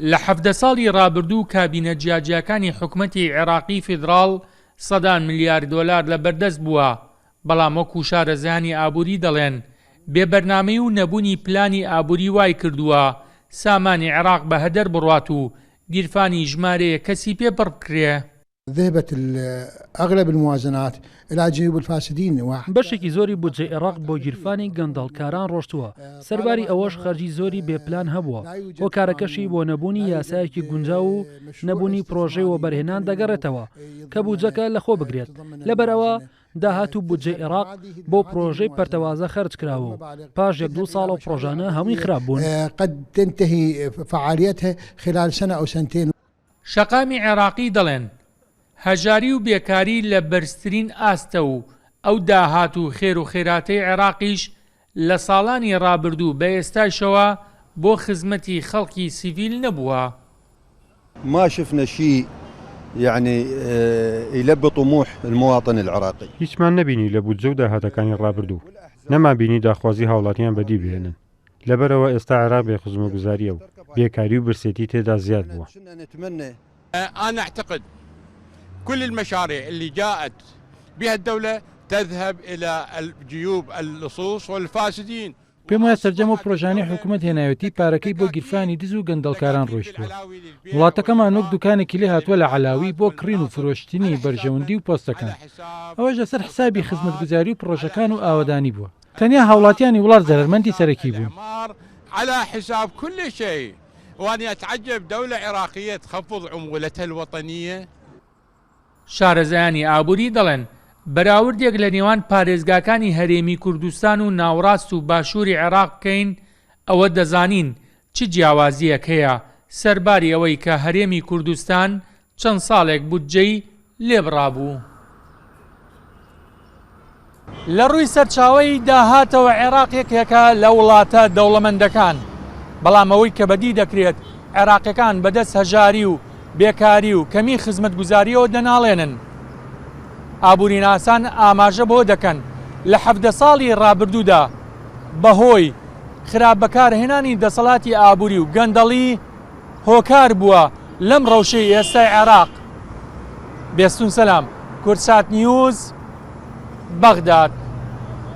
لە 17 ساڵی ڕابردوو کابینە جیاجیەکانی حکومەتی عێراقی فیدراڵ سەدان ملیار دۆلار لە بەردەست بووە، بەڵام وەکو شارەزایانی ئابووری دەڵێن بێبەرنامەی و نەبوونی پلانی ئابووری وای کردووە سامانی عێراق بە هەدەر بڕوات و گیرفانی ژمارەیە کەسی پێ بڕ بکرێ. ذهبت أغلب الموازنات إلى جيوب الفاسدين. بەشێکی زۆری بودجێ عێراق بۆ گیرفانی گەندەڵکاران ڕۆشتووە. سەرباری ئەوەش خەرجی زۆری بێپلان هەبووە. هۆکارەکەشی بۆ نەبوونی یاسایەکی گونجاو و نەبوونی پرۆژەی وەبەرهێنان دەگەڕێتەوە کە بودجەکە لەخۆ بگرێت. لەبەرەوە داهاتوو بودجێ عێراق بۆ پرۆژەی پەرتەوازە خەرج کراوە. پاش 1-2 ساڵ و پرۆژانە هەمووی خراپ بوون. قد تنتهي فعاليتها خلال سنة أو سنتين. شەقامی عێراقی دەڵێن هەژاری و بێکاری لە بەرزترین ئاستە و ئەو داهات و خێر و خێراتەی عێراقیش لە ساڵانی ڕابردوو بە ئێستاشەوە بۆ خزمەتی خەڵکی سیڤیل نەبووە. ما شفنا شيء يعني يلبي طموح المواطن العراقي. هیچمان نەبینی لە بودجە و داهاتەکانی ڕابردوو. نەمان بینی داخوازی هاوڵاتیان بەدی بهێنن. لەبەرەوە ئێستا عێراق بێ خزمەتگوزاریە و بێکاری و برسێتی تێدا زیاد بووە. أنا أعتقد كل المشاريع اللي جاءت بها الدولة تذهب إلى الجيوب اللصوص والفاسدين. پێم وایە سەرجەم و پرۆژانەی حکوومەت هێناوەتی پارەکەی بۆ گیرفانی دز و گەندەڵکاران ڕۆیشتووە. وڵاتەکەمان وەک دوکانێکی لێ هاتووە لە عەلاوی بۆ کڕین و فرۆشتنی بەرژەوەندی و پۆستەکان. ئەوەش لەسەر حسابی خزمەتگوزاری و پرۆژەکان و ئاوەدانی بووە. تەنیا هاوڵاتیانی وڵات زەرمەندی سەرەکی بوون. على حساب كل شيء. وأنا أتعجب دولة عراقية تخفض عمولتها الوطنية. شارەزایانی ئابووری دەڵێن بەراوردێک لە نێوان پارێزگاکانی هەرێمی کوردستان و ناوڕاست و باشووری عێراق بکەین ئەوە دەزانین چ جیاوازیەک هەیە سەرباری ئەوەی کە هەرێمی کوردستان چەند ساڵێک بودجەی لێبڕابوو. لە ڕووی سەرچاوەی داهاتەوە عێراق یەکێکە لە وڵاتە دەوڵەمەندەکان، بەڵام ئەوەی کە بەدی دەکرێت عێراقیەکان بەدەست هەژاری و بێکاری و کەمی خزمەتگوزاریەوە دەناڵێنن. ئابووریناسان ئاماژە بۆ دەکەن لە 17 ساڵی ڕابردوودا بەهۆی خراپ بەکارهێنانی دەسەڵاتی ئابووری و گەندەڵی هۆکار بووە لەم ڕەوشەی ئێستای عێراق. بێستون سەلام، کورسات نیوز، بەغداد.